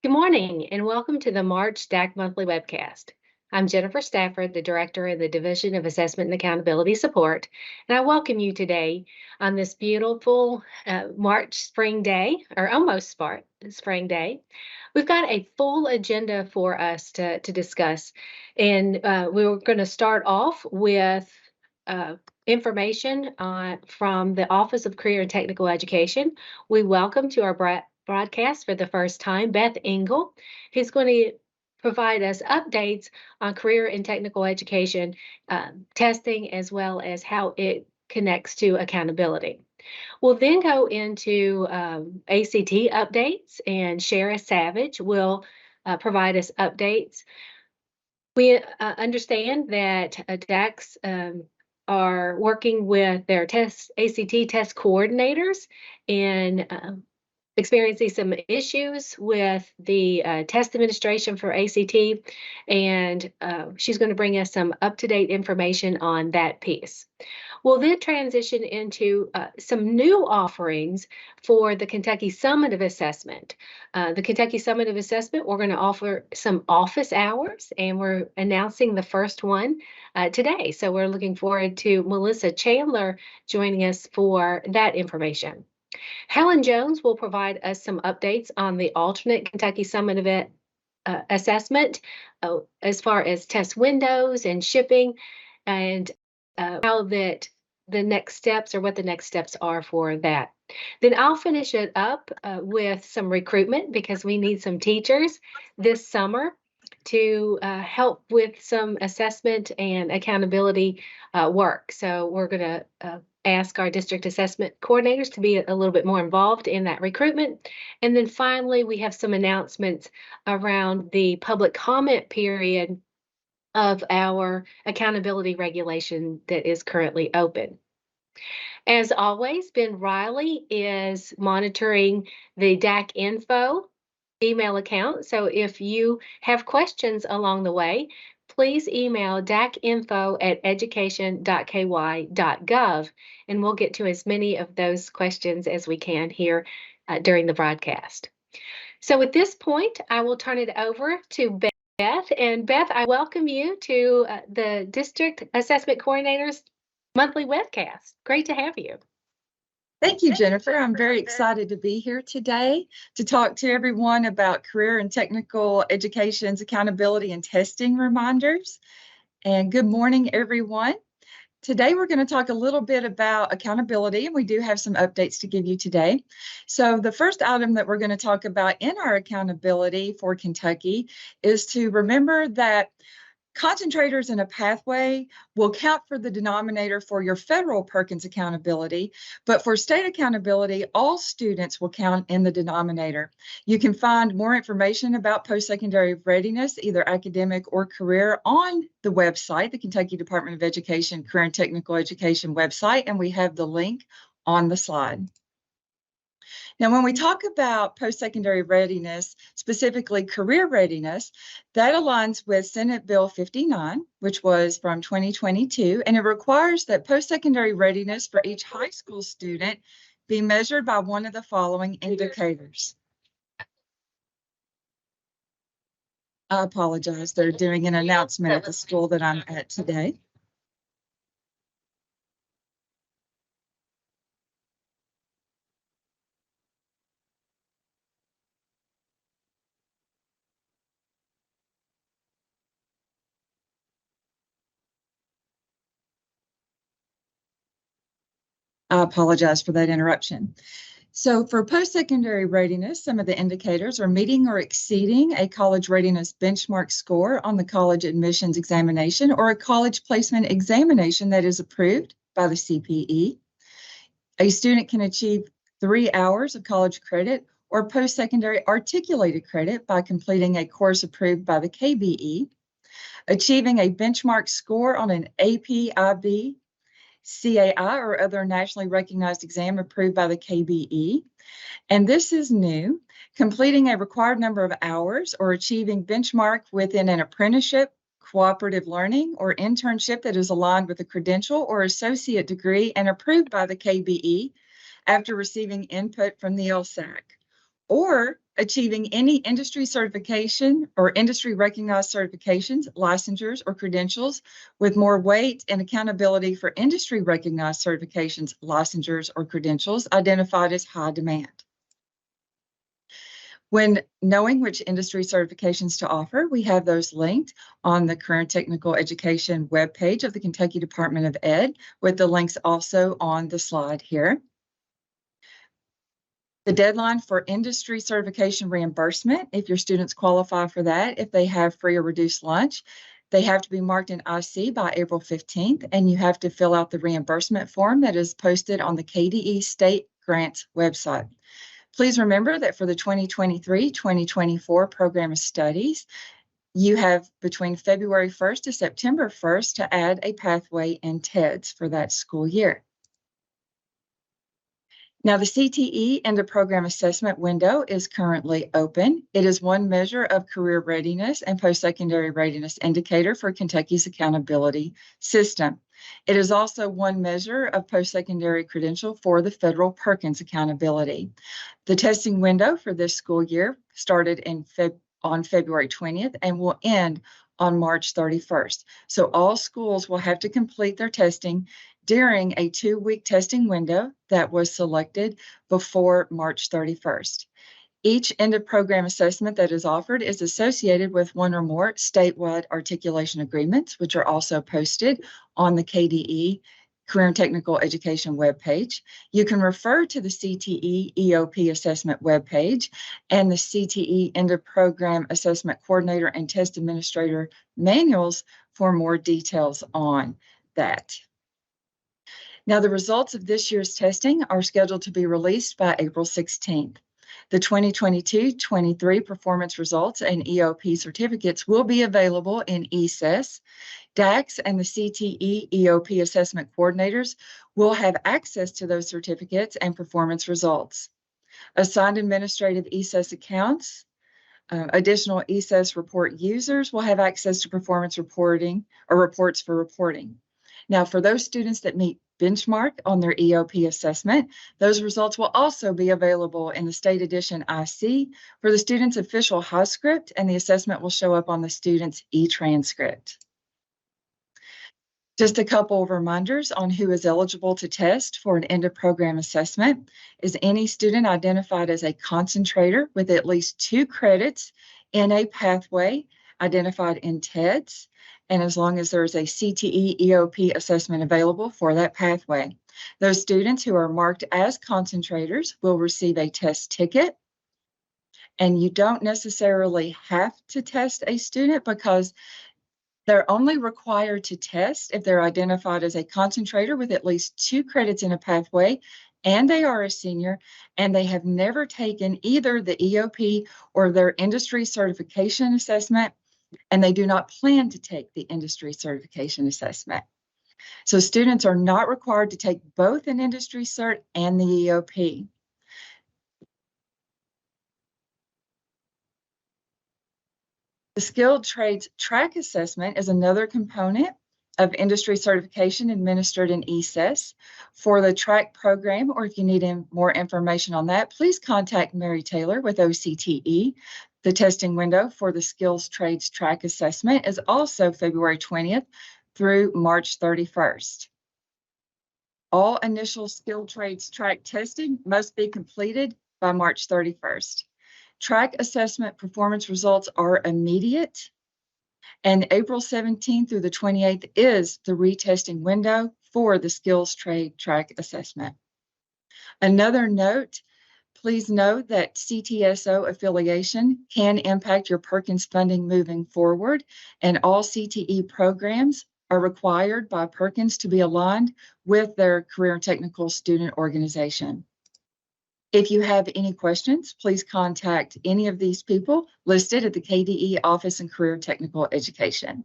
Good morning and welcome to the March DAC Monthly Webcast. I'm Jennifer Stafford, the Director of the Division of Assessment and Accountability Support, and I welcome you today on this beautiful March spring day, or almost spring day. We've got a full agenda for us to discuss, and we're going to start off with information from the Office of Career and Technical Education. We welcome to our broadcast for the first time Beth Engel, who's going to provide us updates on career and technical education testing, as well as how it connects to accountability. We'll then go into ACT updates, and Shara Savage will provide us updates. We understand that DACs are working with their ACT test coordinators and experiencing some issues with the test administration for ACT, and she's going to bring us some up-to-date information on that piece. We'll then transition into some new offerings for the Kentucky Summit of Assessment. The Kentucky Summit of Assessment, we're going to offer some office hours, and we're announcing the first one today. So we're looking forward to Melissa Chandler joining us for that information. Helen Jones will provide us some updates on the alternate Kentucky Summit event assessment as far as test windows and shipping, and how that the next steps, or what the next steps are for that. Then I'll finish it up with some recruitment, because we need some teachers this summer to help with some assessment and accountability work. So we're going to ask our district assessment coordinators to be a little bit more involved in that recruitment. And then finally, we have some announcements around the public comment period of our accountability regulation that is currently open. As always, Ben Riley is monitoring the DAC info email account. So if you have questions along the way, please email dacinfo@education.ky.gov, and we'll get to as many of those questions as we can here during the broadcast. So at this point, I will turn it over to Beth. And Beth, I welcome you to the District Assessment Coordinator's Monthly Webcast. Great to have you. Thank you, Jennifer. I'm very excited to be here today to talk to everyone about career and technical education's accountability and testing reminders. And good morning, everyone. Today, we're going to talk a little bit about accountability, and we do have some updates to give you today. So the first item that we're going to talk about in our accountability for Kentucky is to remember that concentrators in a pathway will count for the denominator for your federal Perkins accountability, but for state accountability, all students will count in the denominator. You can find more information about post-secondary readiness, either academic or career, on the website, the Kentucky Department of Education Career and Technical Education website, and we have the link on the slide. Now, when we talk about post-secondary readiness, specifically career readiness, that aligns with Senate Bill 59, which was from 2022, and it requires that post-secondary readiness for each high school student be measured by one of the following indicators. I apologize, they're doing an announcement at the school that I'm at today. I apologize for that interruption. So for post-secondary readiness, some of the indicators are meeting or exceeding a college readiness benchmark score on the college admissions examination or a college placement examination that is approved by the CPE. A student can achieve 3 hours of college credit or post-secondary articulated credit by completing a course approved by the KBE, achieving a benchmark score on an AP/IB, CAI, or other nationally recognized exam approved by the KBE. And this is new, completing a required number of hours or achieving benchmark within an apprenticeship, cooperative learning, or internship that is aligned with a credential or associate degree and approved by the KBE after receiving input from the LSAC. or achieving any industry certification or industry recognized certifications, licensures, or credentials with more weight and accountability for industry recognized certifications, licensures, or credentials identified as high demand. When knowing which industry certifications to offer, we have those linked on the Career and Technical Education webpage of the Kentucky Department of Ed, with the links also on the slide here. The deadline for industry certification reimbursement, if your students qualify for that, if they have free or reduced lunch, they have to be marked in IC by April 15th, and you have to fill out the reimbursement form that is posted on the KDE State Grants website. Please remember that for the 2023-2024 program of studies, you have between February 1st to September 1st to add a pathway in TEDS for that school year. Now, the CTE end of program assessment window is currently open. It is one measure of career readiness and post-secondary readiness indicator for Kentucky's accountability system. It is also one measure of post-secondary credential for the federal Perkins accountability. The testing window for this school year started on February 20th and will end on March 31st. So all schools will have to complete their testing during a 2-week testing window that was selected before March 31st. Each end of program assessment that is offered is associated with one or more statewide articulation agreements, which are also posted on the KDE Career and Technical Education webpage. You can refer to the CTE EOP assessment webpage and the CTE end of program assessment coordinator and test administrator manuals for more details on that. Now, the results of this year's testing are scheduled to be released by April 16th. The 2022-23 performance results and EOP certificates will be available in ESES. DACs and the CTE EOP assessment coordinators will have access to those certificates and performance results. Assigned administrative ESES accounts, additional ESES report users will have access to performance reporting or reports for reporting. Now, for those students that meet benchmark on their EOP assessment, those results will also be available in the State Edition IC for the student's official high script, and the assessment will show up on the student's e-transcript. Just a couple of reminders on who is eligible to test for an end-of-program assessment is any student identified as a concentrator with at least 2 credits in a pathway identified in TEDS, and as long as there's a CTE EOP assessment available for that pathway. Those students who are marked as concentrators will receive a test ticket, and you don't necessarily have to test a student because they're only required to test if they're identified as a concentrator with at least 2 credits in a pathway, and they are a senior, and they have never taken either the EOP or their industry certification assessment, and they do not plan to take the industry certification assessment. So students are not required to take both an industry cert and the EOP. The Skilled Trades Track Assessment is another component of industry certification administered in ESES. For the track program, or if you need more information on that, please contact Mary Taylor with OCTE. The testing window for the Skills Trades Track Assessment is also February 20th through March 31st. All initial skilled trades track testing must be completed by March 31st. Track assessment performance results are immediate, and April 17th through the 28th is the retesting window for the Skills Trade Track Assessment. Another note, please note that CTSO affiliation can impact your Perkins funding moving forward, and all CTE programs are required by Perkins to be aligned with their career and technical student organization. If you have any questions, please contact any of these people listed at the KDE Office in Career Technical Education.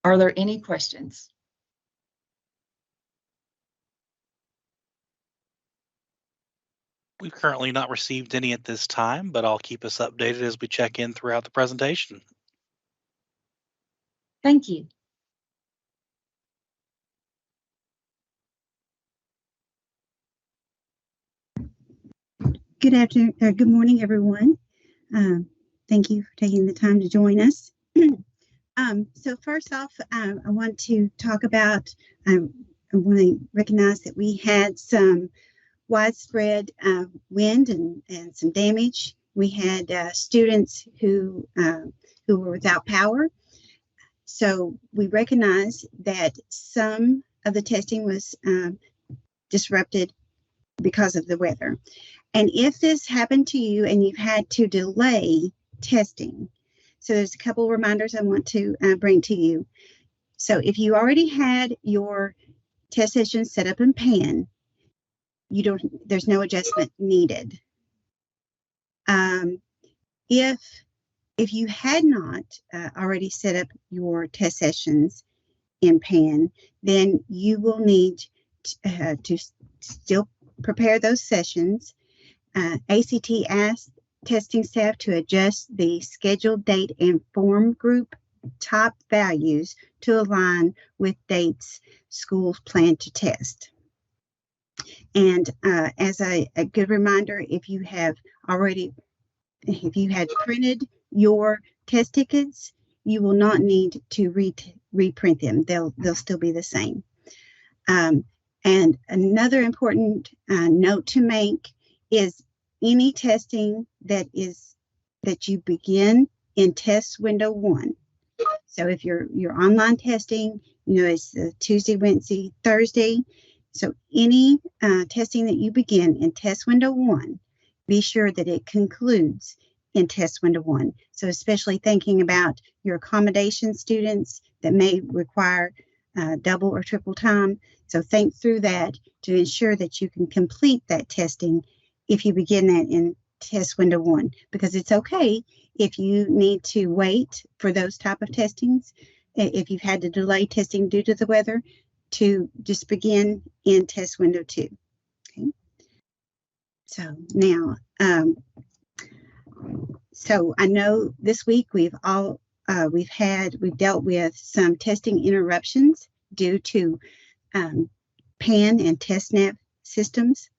Are there any questions? We've currently not received any at this time, but I'll keep us updated as we check in throughout the presentation. Thank you. Good afternoon, good morning, everyone. Thank you for taking the time to join us. So first off, I want to talk about, I want to recognize that we had some widespread wind and some damage. We had students who were without power. So we recognize that some of the testing was disrupted because of the weather. And if this happened to you and you've had to delay testing, so there's a couple of reminders I want to bring to you. So if you already had your test session set up in PAN, there's no adjustment needed. If you had not already set up your test sessions in PAN, then you will need to still prepare those sessions. ACT asked testing staff to adjust the scheduled date and form group top values to align with dates schools plan to test. And as a good reminder, if you had printed your test tickets, you will not need to reprint them. They'll still be the same. And another important note to make is any testing that you begin in test window 1. So if you're online testing, it's Tuesday, Wednesday, Thursday. So any testing that you begin in test window 1, be sure that it concludes in test window 1. So especially thinking about your accommodation students that may require double or triple time. So think through that to ensure that you can complete that testing if you begin that in test window 1, because it's okay if you need to wait for those type of testings, if you've had to delay testing due to the weather, to just begin in test window 2. Okay. So now, so I know this week we've dealt with some testing interruptions due to PAN and TestNav systems.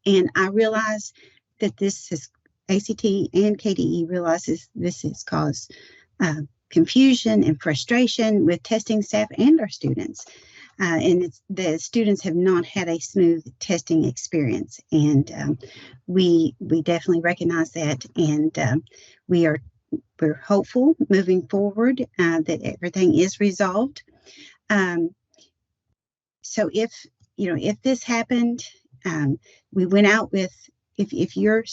And I realize that this is ACT and KDE realizes this has caused confusion and frustration with testing staff and our students. And the students have not had a smooth testing experience. And we definitely recognize that. And we're hopeful moving forward that everything is resolved. So if this happened, we went out with, if your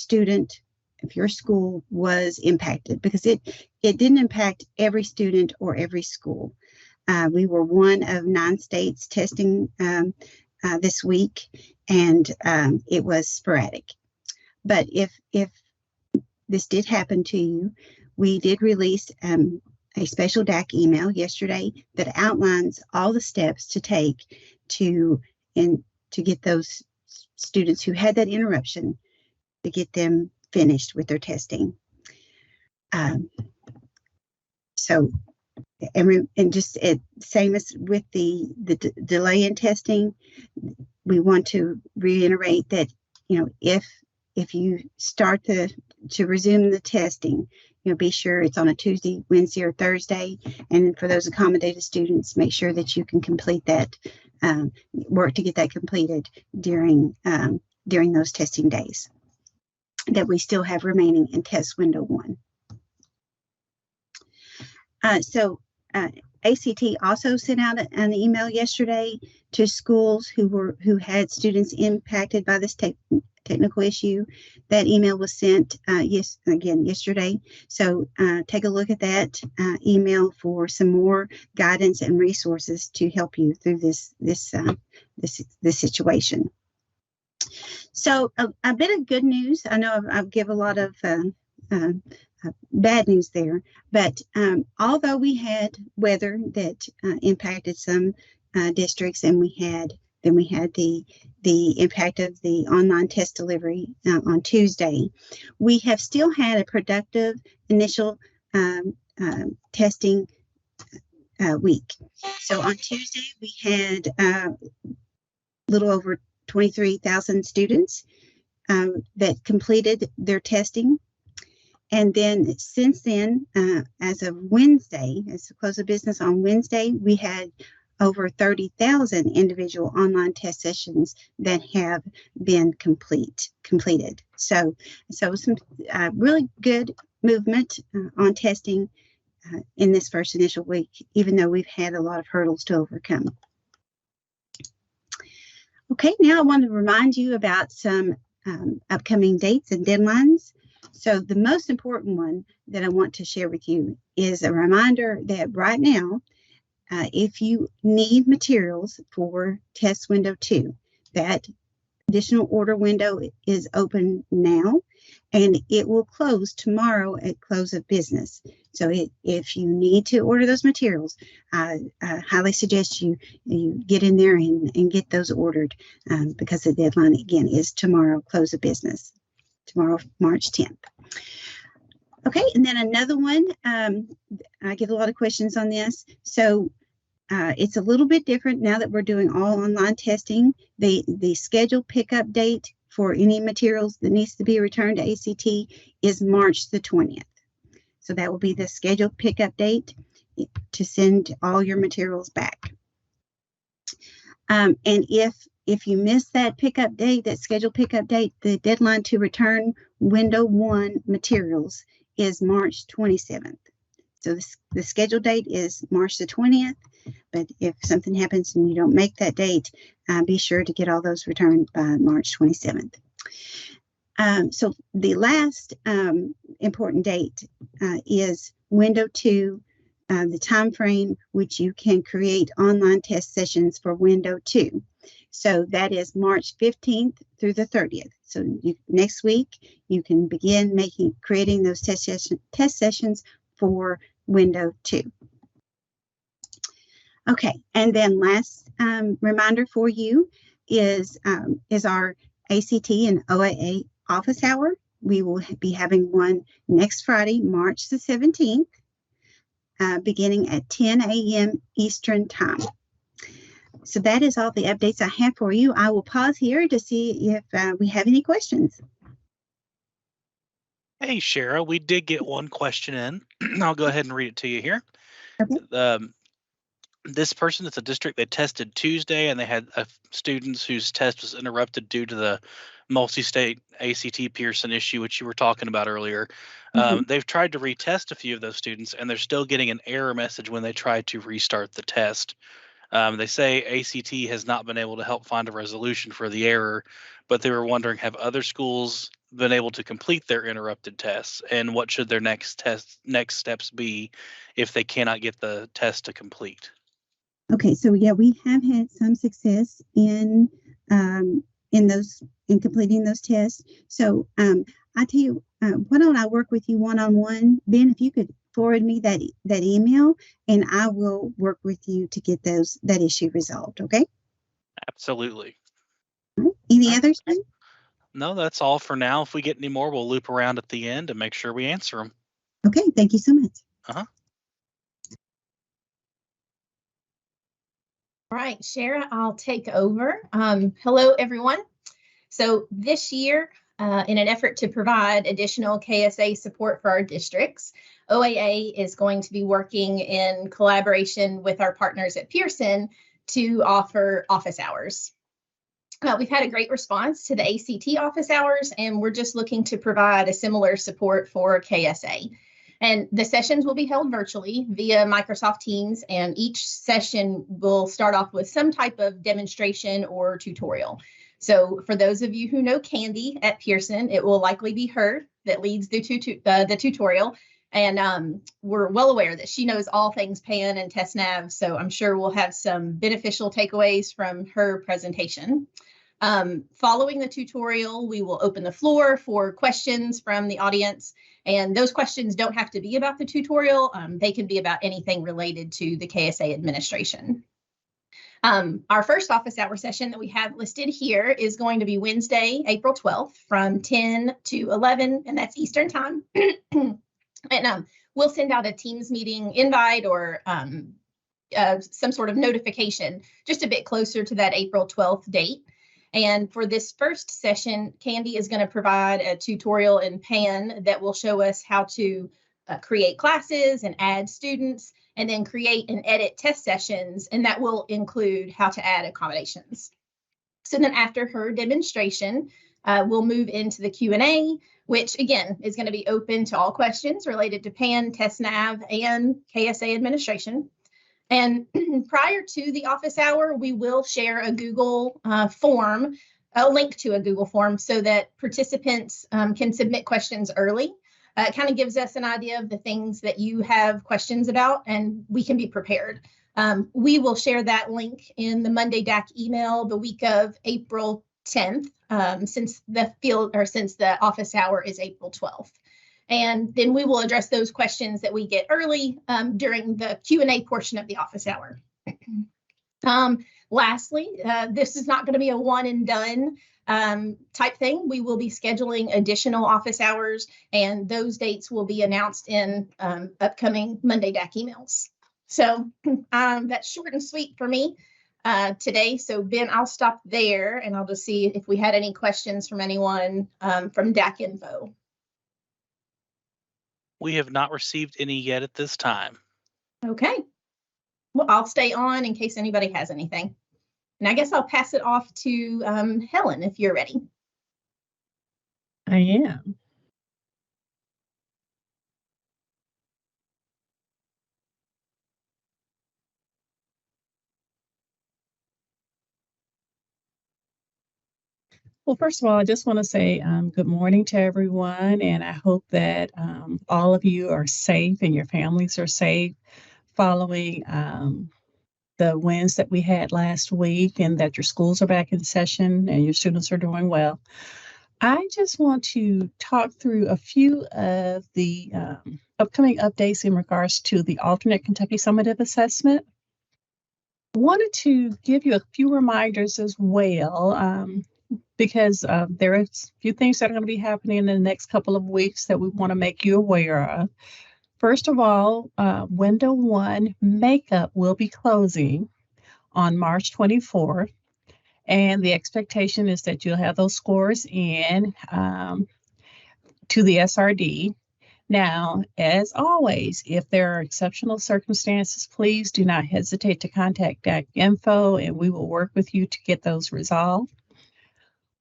school was impacted, because it didn't impact every student or every school. We were one of 9 states testing this week, and it was sporadic. But if this did happen to you, we did release a special DAC email yesterday that outlines all the steps to take to get those students who had that interruption, to get them finished with their testing. So, and just same as with the delay in testing, we want to reiterate that, if you start to resume the testing, be sure it's on a Tuesday, Wednesday, or Thursday. And for those accommodated students, make sure that you can complete that, work to get that completed during those testing days that we still have remaining in test window 1. So ACT also sent out an email yesterday to schools who had students impacted by this technical issue. That email was sent yesterday. So take a look at that email for some more guidance and resources to help you through this situation. So a bit of good news. I know I'll give a lot of bad news there, but although we had weather that impacted some districts, and we had the impact of the online test delivery on Tuesday, we have still had a productive initial testing week. So on Tuesday, we had a little over 23,000 students that completed their testing. And then since then, as of Wednesday, as the close of business on Wednesday, we had over 30,000 individual online test sessions that have been completed. So some really good movement on testing in this first initial week, even though we've had a lot of hurdles to overcome. Okay, now I want to remind you about some upcoming dates and deadlines. So the most important one that I want to share with you is a reminder that right now, if you need materials for test window 2, that additional order window is open now, and it will close tomorrow at close of business. So if you need to order those materials, I highly suggest you get in there and get those ordered because the deadline, again, is tomorrow, close of business, tomorrow, March 10th. Okay, and then another one, I get a lot of questions on this. So it's a little bit different now that we're doing all online testing. The scheduled pickup date for any materials that needs to be returned to ACT is March the 20th. So that will be the scheduled pickup date to send all your materials back. And if you miss that pickup date, that scheduled pickup date, the deadline to return window 1 materials is March 27th. So the scheduled date is March the 20th, but if something happens and you don't make that date, be sure to get all those returned by March 27th. So the last important date is window 2, the time frame which you can create online test sessions for window 2. So that is March 15th through the 30th. So next week, you can begin creating those test sessions for window 2. Okay, and then last reminder for you is our ACT and OAA office hour. We will be having one next Friday, March the 17th, beginning at 10 a.m. Eastern Time. So that is all the updates I have for you. I will pause here to see if we have any questions. Hey, Shara, we did get one question in. I'll go ahead and read it to you here. Okay. This person, it's a district, they tested Tuesday, and they had students whose test was interrupted due to the multi-state ACT Pearson issue, which you were talking about earlier. They've tried to retest a few of those students, and they're still getting an error message when they try to restart the test. They say ACT has not been able to help find a resolution for the error, but they were wondering, have other schools been able to complete their interrupted tests, and what should their next steps be if they cannot get the test to complete? Okay, so yeah, we have had some success in completing those tests. So I tell you, why don't I work with you one-on-one? Ben, if you could forward me that email, and I will work with you to get that issue resolved. Okay. Absolutely. Right. Any others? No, that's all for now. If we get any more, we'll loop around at the end and make sure we answer them. Okay. Thank you so much. Uh-huh. All right, Shara, I'll take over. Hello, everyone. So this year, in an effort to provide additional KSA support for our districts, OAA is going to be working in collaboration with our partners at Pearson to offer office hours. We've had a great response to the ACT office hours, and we're just looking to provide a similar support for KSA. And the sessions will be held virtually via Microsoft Teams, and each session will start off with some type of demonstration or tutorial. So for those of you who know Candy at Pearson, it will likely be her that leads the tutorial. And we're well aware that she knows all things PAN and TestNav, so I'm sure we'll have some beneficial takeaways from her presentation. Following the tutorial, we will open the floor for questions from the audience. And those questions don't have to be about the tutorial. They can be about anything related to the KSA administration. Our first office hour session that we have listed here is going to be Wednesday, April 12th from 10 to 11, and that's Eastern time. And we'll send out a Teams meeting invite or some sort of notification just a bit closer to that April 12th date. And for this first session, Candy is going to provide a tutorial in PAN that will show us how to create classes and add students, and then create and edit test sessions, and that will include how to add accommodations. So then after her demonstration, we'll move into the Q&A, which again is going to be open to all questions related to PAN, TestNav, and KSA administration. And prior to the office hour, we will share a Google form, a link to a Google form, so that participants can submit questions early. It kind of gives us an idea of the things that you have questions about, and we can be prepared. We will share that link in the Monday DAC email the week of April 10th, since the office hour is April 12th. And then we will address those questions that we get early during the Q&A portion of the office hour. Lastly, this is not going to be a one and done type thing. We will be scheduling additional office hours, and those dates will be announced in upcoming Monday DAC emails. So that's short and sweet for me today. So Ben, I'll stop there, and I'll just see if we had any questions from anyone from DAC Info. We have not received any yet at this time. Okay. Well, I'll stay on in case anybody has anything. And I guess I'll pass it off to Helen if you're ready. I am. Well, first of all, I just want to say good morning to everyone, and I hope that all of you are safe and your families are safe following the wins that we had last week, and that your schools are back in session and your students are doing well. I just want to talk through a few of the upcoming updates in regards to the alternate Kentucky Summative Assessment. Wanted to give you a few reminders as well, because there are a few things that are going to be happening in the next couple of weeks that we want to make you aware of. First of all, Window 1 makeup will be closing on March 24th, and the expectation is that you'll have those scores in to the SRD. Now, as always, if there are exceptional circumstances, please do not hesitate to contact DAC Info, and we will work with you to get those resolved.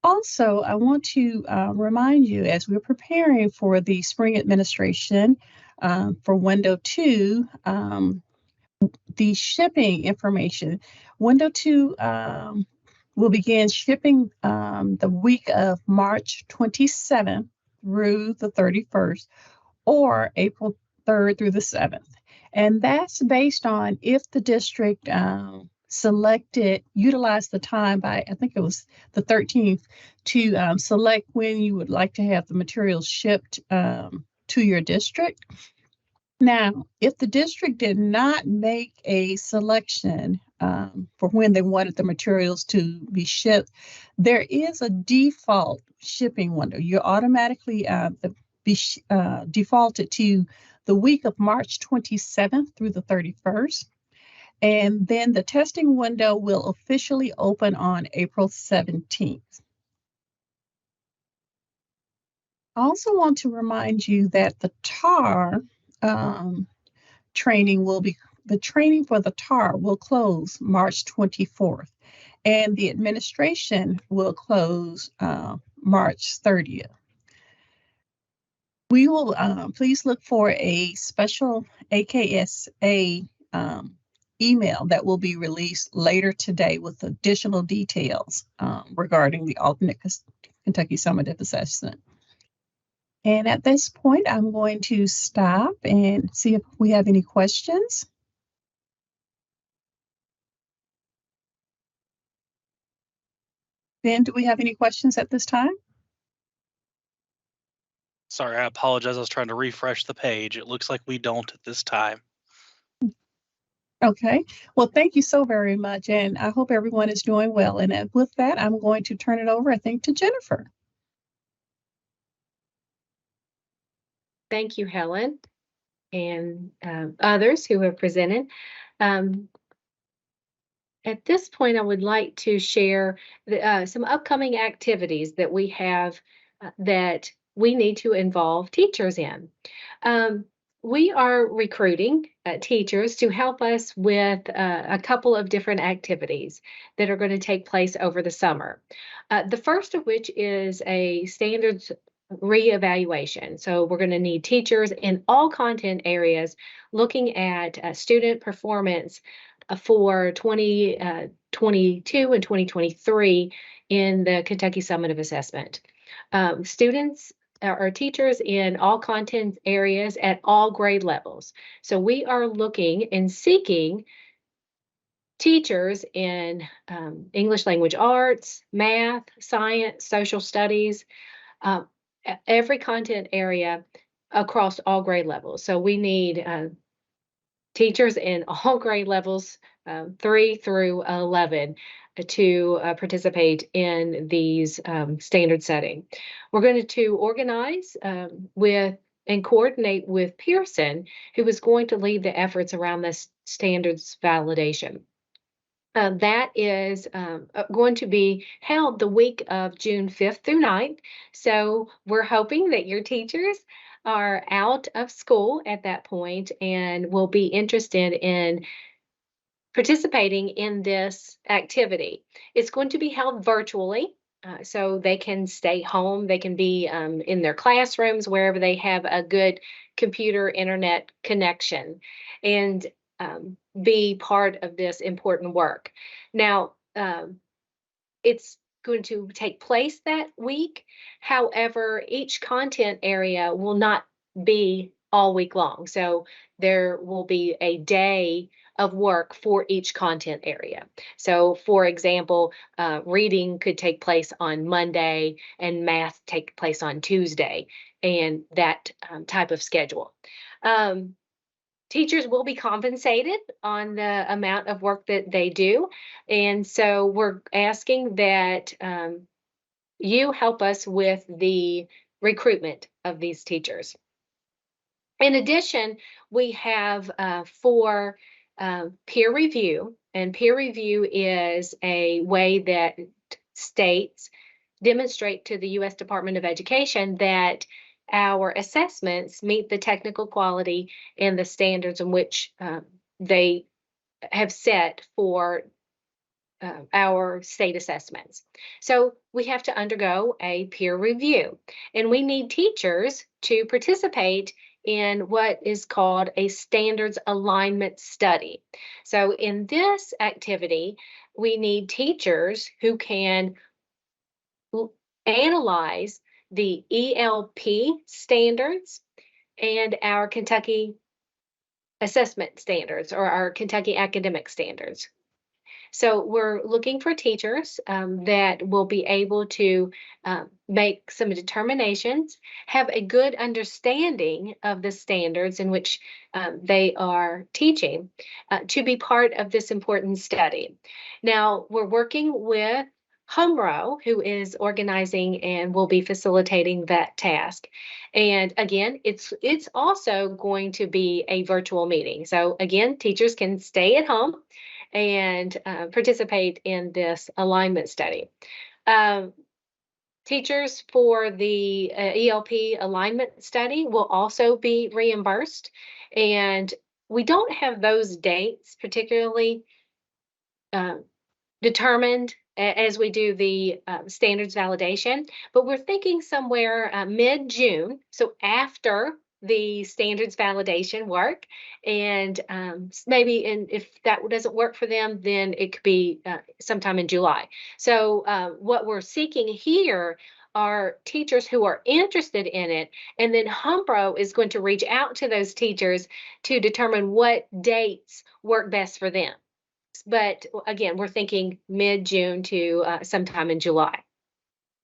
Also, I want to remind you, as we're preparing for the spring administration for Window 2, the shipping information. Window 2 will begin shipping the week of March 27th through the 31st, or April 3rd through the 7th. And that's based on if the district utilized the time by, I think it was the 13th, to select when you would like to have the materials shipped to your district. Now, if the district did not make a selection for when they wanted the materials to be shipped, there is a default shipping window. You're automatically be defaulted to the week of March 27th through the 31st. And then the testing window will officially open on April 17th. I also want to remind you that the TAR training the training for the TAR will close March 24th, and the administration will close March 30th. We will please look for a special AKSA email that will be released later today with additional details regarding the alternate Kentucky Summative Assessment. And at this point, I'm going to stop and see if we have any questions. Ben, do we have any questions at this time? Sorry, I apologize. I was trying to refresh the page. It looks like we don't at this time. Okay. Well, thank you so very much. And I hope everyone is doing well. And with that, I'm going to turn it over, I think, to Jennifer. Thank you, Helen, and others who have presented. at this point, I would like to share some upcoming activities that we have that we need to involve teachers in. Um, we are recruiting teachers to help us with a couple of different activities that are going to take place over the summer. The first of which is a standards reevaluation. So we're going to need teachers in all content areas looking at student performance for 2022 and 2023 in the Kentucky Summative Assessment. Students or teachers in all content areas at all grade levels. So we are looking and seeking teachers in English language arts, math, science, social studies, every content area across all grade levels. So we need teachers in all grade levels, 3 through 11, to participate in these standard setting. We're going to organize with and coordinate with Pearson, who is going to lead the efforts around this standards validation. That is going to be held the week of June 5th through 9th. So we're hoping that your teachers are out of school at that point and will be interested in participating in this activity. It's going to be held virtually. So they can stay home, they can be in their classrooms, wherever they have a good computer internet connection, and be part of this important work. Now, it's going to take place that week. However, each content area will not be all week long. So there will be a day of work for each content area. So for example, reading could take place on Monday and math take place on Tuesday, and that type of schedule. Teachers will be compensated on the amount of work that they do. And so we're asking that you help us with the recruitment of these teachers. In addition, we have for peer review, and peer review is a way that states demonstrate to the U.S. Department of Education that our assessments meet the technical quality and the standards in which they have set for our state assessments. So we have to undergo a peer review, and we need teachers to participate in what is called a standards alignment study. So in this activity, we need teachers who can analyze the ELP standards and our Kentucky assessment standards, or our Kentucky academic standards. So we're looking for teachers that will be able to make some determinations, have a good understanding of the standards in which they are teaching, to be part of this important study. Now, we're working with Humro, who is organizing and will be facilitating that task. And again, it's also going to be a virtual meeting. So again, teachers can stay at home and participate in this alignment study. Teachers for the ELP alignment study will also be reimbursed, and we don't have those dates particularly determined as we do the standards validation, but we're thinking somewhere mid-June, so after the standards validation work, and maybe if that doesn't work for them, then it could be sometime in July. So what we're seeking here are teachers who are interested in it, and then Humbro is going to reach out to those teachers to determine what dates work best for them. But again, we're thinking mid-June to sometime in July.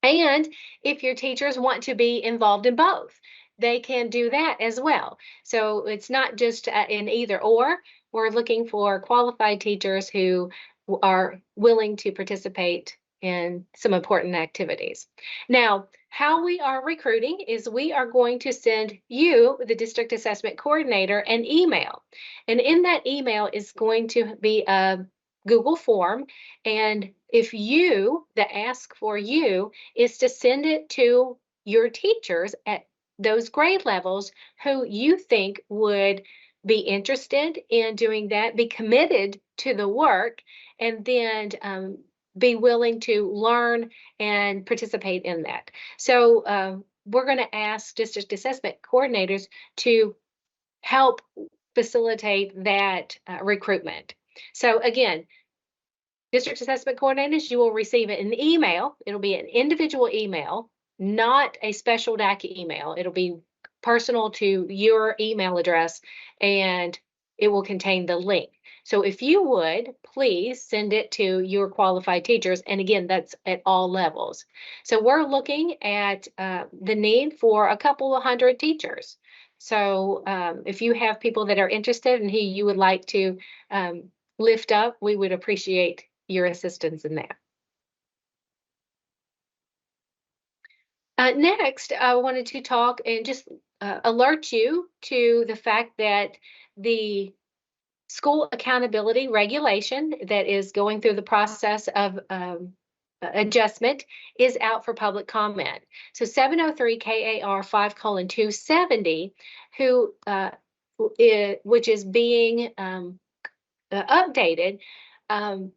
And if your teachers want to be involved in both, they can do that as well. So it's not just an either or. We're looking for qualified teachers who are willing to participate in some important activities. Now, how we are recruiting is we are going to send you, the district assessment coordinator, an email. And in that email is going to be a Google form. And if the ask for you is to send it to your teachers at those grade levels who you think would be interested in doing that, be committed to the work, and then be willing to learn and participate in that. So we're going to ask district assessment coordinators to help facilitate that recruitment. So again, district assessment coordinators, you will receive an email. It'll be an individual email, not a special DAC email. It'll be personal to your email address, and it will contain the link. So if you would, please send it to your qualified teachers. And again, that's at all levels. So we're looking at the need for a couple of hundred teachers. So if you have people that are interested and who you would like to lift up, we would appreciate your assistance in that. Next, I wanted to talk and just alert you to the fact that the school accountability regulation that is going through the process of adjustment is out for public comment. So 703 KAR 5:270, which is being updated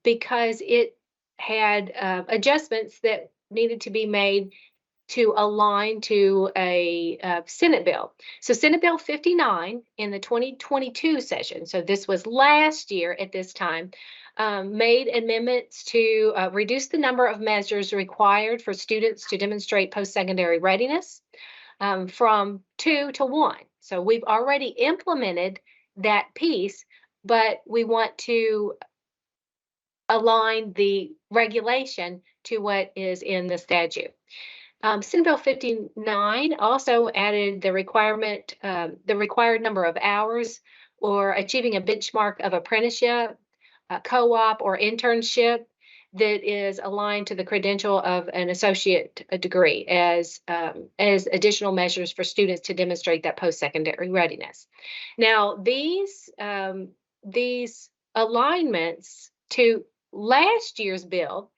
because it had adjustments that needed to be made to align to a Senate bill. So Senate Bill 59 in the 2022 session, so this was last year at this time, made amendments to reduce the number of measures required for students to demonstrate post-secondary readiness from 2 to 1. So we've already implemented that piece, but we want to align the regulation to what is in the statute. Senate Bill 59 also added the required number of hours or achieving a benchmark of apprenticeship, co-op, or internship that is aligned to the credential of an associate degree as additional measures for students to demonstrate that post-secondary readiness. Now, these alignments to last year's bill,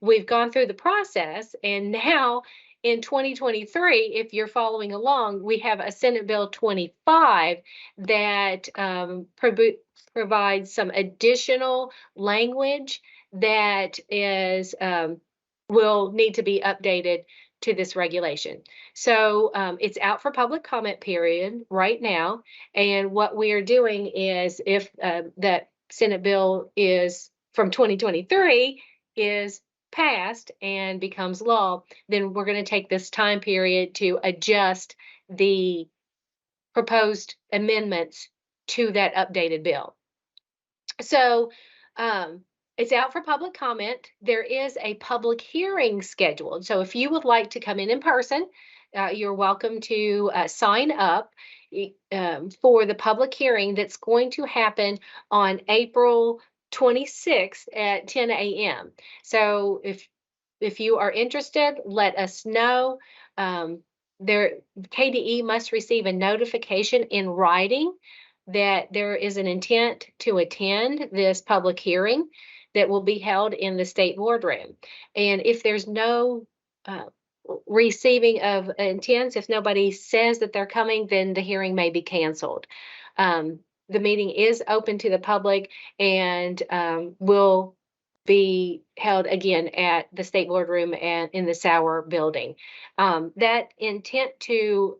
we've gone through the process, and now in 2023, if you're following along, we have a Senate Bill 25 that provides some additional language that is will need to be updated to this regulation. So it's out for public comment period right now, and what we are doing is if that Senate bill is from 2023 is passed and becomes law, then we're going to take this time period to adjust the proposed amendments to that updated bill. So it's out for public comment. There is a public hearing scheduled. So if you would like to come in person, you're welcome to sign up for the public hearing that's going to happen on April 26th at 10 a.m. So if you are interested, let us know. KDE must receive a notification in writing that there is an intent to attend this public hearing that will be held in the state boardroom. And if there's no receiving of intents, if nobody says that they're coming, then the hearing may be canceled. The meeting is open to the public and will be held again at the state boardroom and in the Sauer building. That intent to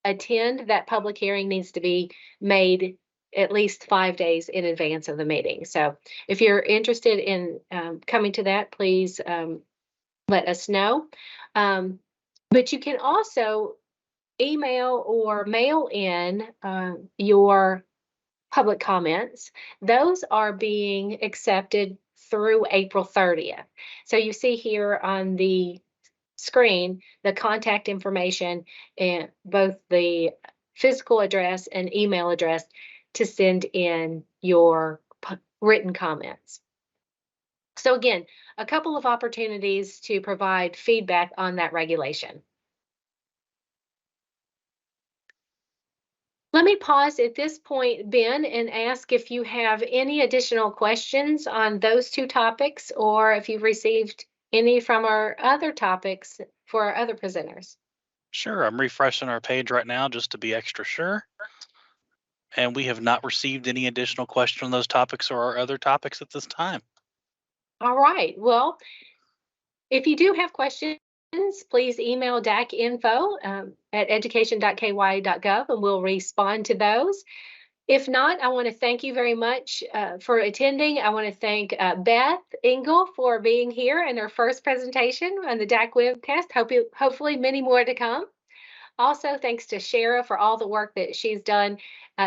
attend that public hearing needs to be made at least 5 days in advance of the meeting. So if you're interested in coming to that, please let us know. But you can also email or mail in your public comments. Those are being accepted through April 30th. So you see here on the screen the contact information and both the physical address and email address to send in your written comments. So again, a couple of opportunities to provide feedback on that regulation. Let me pause at this point, Ben, and ask if you have any additional questions on those two topics, or if you've received any from our other topics for our other presenters. Sure, I'm refreshing our page right now just to be extra sure. And we have not received any additional questions on those topics or our other topics at this time. All right. Well, if you do have questions, please email DAC info at education.ky.gov and we'll respond to those. If not, I want to thank you very much for attending. I want to thank Beth Engel for being here in her first presentation on the DAC Webcast. Hopefully many more to come. Also, thanks to Shara for all the work that she's done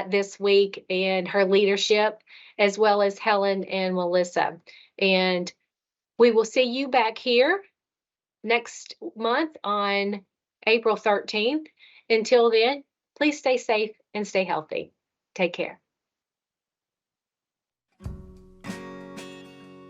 this week and her leadership, as well as Helen and Melissa. And we will see you back here next month on April 13th. Until then, please stay safe and stay healthy. Take care.